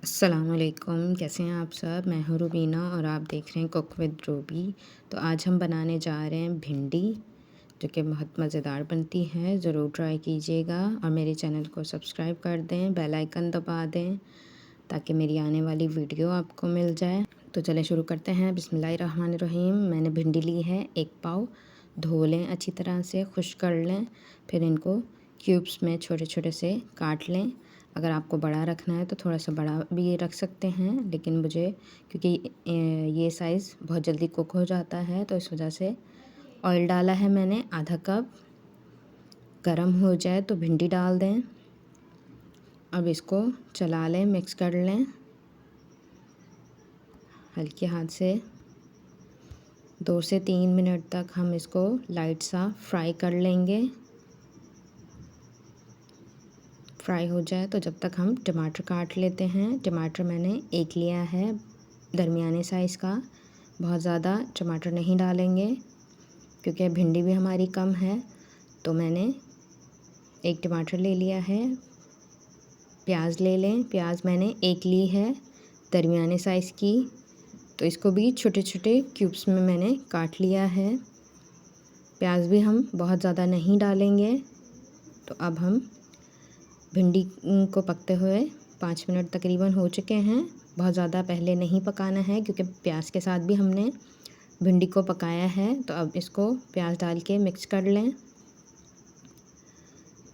अस्सलामुअलैकुम, कैसे हैं आप सब। मैं हूँ रुबीना और आप देख रहे हैं कुक विद रूबी। तो आज हम बनाने जा रहे हैं भिंडी, जो कि बहुत मज़ेदार बनती है। ज़रूर ट्राई कीजिएगा और मेरे चैनल को सब्सक्राइब कर दें, बेल आइकन दबा दें ताकि मेरी आने वाली वीडियो आपको मिल जाए। तो चलें शुरू करते हैं। बिस्मिल्लाहिर्रहमानिर्रहीम। मैंने भिंडी ली है 1 पाव। धो लें अच्छी तरह से, खुश कर लें, फिर इनको क्यूब्स में छोटे छोटे से काट लें। अगर आपको बड़ा रखना है तो थोड़ा सा बड़ा भी रख सकते हैं, लेकिन मुझे क्योंकि ये साइज़ बहुत जल्दी कुक हो जाता है तो इस वजह से ऑयल डाला है मैंने आधा कप। गरम हो जाए तो भिंडी डाल दें। अब इसको चला लें, मिक्स कर लें हल्के हाथ से। 2 से 3 मिनट तक हम इसको लाइट सा फ्राई कर लेंगे। फ्राई हो जाए तो जब तक हम टमाटर काट लेते हैं। टमाटर मैंने 1 लिया है, दरमियाने साइज़ का। बहुत ज़्यादा टमाटर नहीं डालेंगे क्योंकि भिंडी भी हमारी कम है। तो मैंने 1 टमाटर ले लिया है। प्याज ले लें। प्याज मैंने 1 ली है, दरमियाने साइज़ की। तो इसको भी छोटे छोटे क्यूब्स में मैंने काट लिया है। प्याज भी हम बहुत ज़्यादा नहीं डालेंगे। तो अब हम भिंडी को पकते हुए 5 मिनट तकरीबन हो चुके हैं। बहुत ज़्यादा पहले नहीं पकाना है क्योंकि प्याज के साथ भी हमने भिंडी को पकाया है। तो अब इसको प्याज डाल के मिक्स कर लें।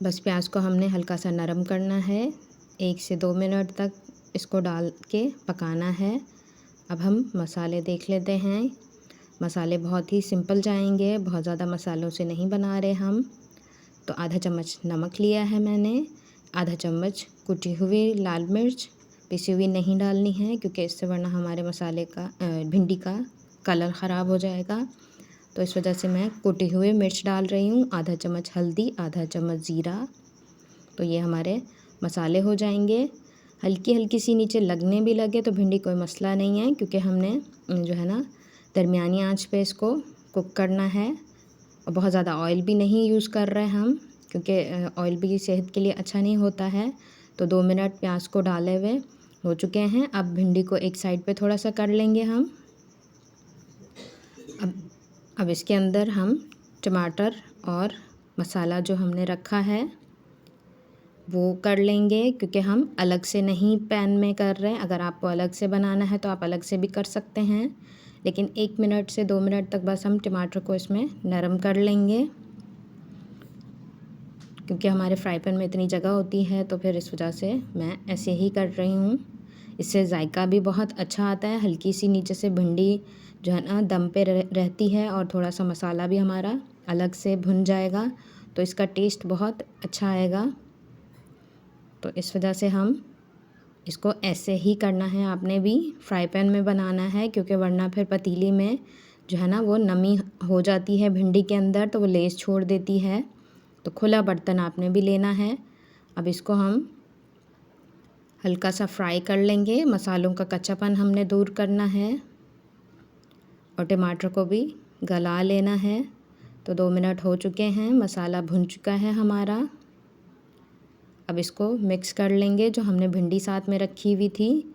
बस प्याज को हमने हल्का सा नरम करना है। 1 से 2 मिनट तक इसको डाल के पकाना है। अब हम मसाले देख लेते हैं। मसाले बहुत ही सिंपल जाएंगे, बहुत ज़्यादा मसालों से नहीं बना रहे हम। तो आधा चम्मच नमक लिया है मैंने, आधा चम्मच कुटी हुई लाल मिर्च। पिसी हुई नहीं डालनी है क्योंकि इससे वरना हमारे मसाले का भिंडी का कलर ख़राब हो जाएगा। तो इस वजह से मैं कुटी हुई मिर्च डाल रही हूँ। आधा चम्मच हल्दी, आधा चम्मच ज़ीरा। तो ये हमारे मसाले हो जाएंगे। हल्की हल्की सी नीचे लगने भी लगे तो भिंडी कोई मसला नहीं है, क्योंकि हमने जो है ना दरमियानी आंच पे इसको कुक करना है। और बहुत ज़्यादा ऑयल भी नहीं यूज़ कर रहे हम क्योंकि ऑयल भी सेहत के लिए अच्छा नहीं होता है। तो 2 मिनट प्याज को डाले हुए हो चुके हैं। अब भिंडी को एक साइड पे थोड़ा सा कर लेंगे हम। अब इसके अंदर हम टमाटर और मसाला जो हमने रखा है वो कर लेंगे, क्योंकि हम अलग से नहीं पैन में कर रहे हैं। अगर आपको अलग से बनाना है तो आप अलग से भी कर सकते हैं, लेकिन 1 मिनट से 2 मिनट तक बस हम टमाटर को इसमें नरम कर लेंगे। क्योंकि हमारे फ्राई पैन में इतनी जगह होती है तो फिर इस वजह से मैं ऐसे ही कर रही हूँ। इससे जायका भी बहुत अच्छा आता है। हल्की सी नीचे से भिंडी जो है ना दम पे रहती है और थोड़ा सा मसाला भी हमारा अलग से भुन जाएगा, तो इसका टेस्ट बहुत अच्छा आएगा। तो इस वजह से हम इसको ऐसे ही करना है। आपने भी फ्राई पैन में बनाना है, क्योंकि वरना फिर पतीली में जो है ना वो नमी हो जाती है भिंडी के अंदर, तो वो लेस छोड़ देती है। तो खुला बर्तन आपने भी लेना है। अब इसको हम हल्का सा फ्राई कर लेंगे। मसालों का कच्चापन हमने दूर करना है और टमाटर को भी गला लेना है। तो 2 मिनट हो चुके हैं, मसाला भुन चुका है हमारा। अब इसको मिक्स कर लेंगे। जो हमने भिंडी साथ में रखी हुई थी,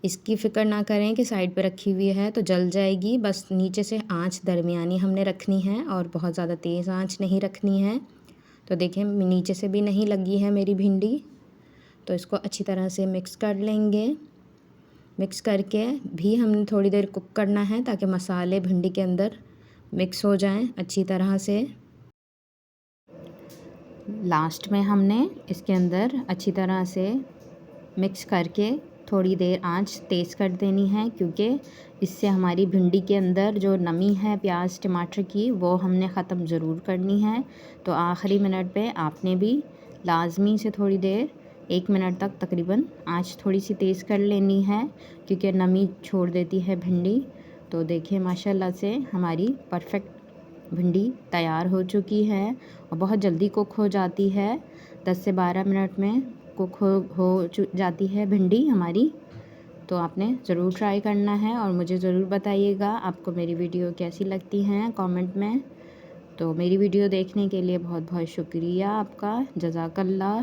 इसकी फ़िक्र ना करें कि साइड पे रखी हुई है तो जल जाएगी। बस नीचे से आंच दरमियानी हमने रखनी है और बहुत ज़्यादा तेज़ आंच नहीं रखनी है। तो देखें नीचे से भी नहीं लगी है मेरी भिंडी। तो इसको अच्छी तरह से मिक्स कर लेंगे। मिक्स करके भी हमने थोड़ी देर कुक करना है ताकि मसाले भिंडी के अंदर मिक्स हो जाएं अच्छी तरह से। लास्ट में हमने इसके अंदर अच्छी तरह से मिक्स करके थोड़ी देर आंच तेज़ कर देनी है, क्योंकि इससे हमारी भिंडी के अंदर जो नमी है प्याज टमाटर की वो हमने ख़त्म ज़रूर करनी है। तो आखिरी मिनट पे आपने भी लाजमी से थोड़ी देर 1 मिनट तक तकरीबन आंच थोड़ी सी तेज़ कर लेनी है, क्योंकि नमी छोड़ देती है भिंडी। तो देखिए माशाल्लाह से हमारी परफेक्ट भिंडी तैयार हो चुकी है और बहुत जल्दी कुक हो जाती है। 10 से 12 मिनट में कुक हो जाती है भिंडी हमारी। तो आपने ज़रूर ट्राई करना है और मुझे ज़रूर बताइएगा आपको मेरी वीडियो कैसी लगती हैं कमेंट में। तो मेरी वीडियो देखने के लिए बहुत बहुत शुक्रिया आपका। जज़ाकल्लाह।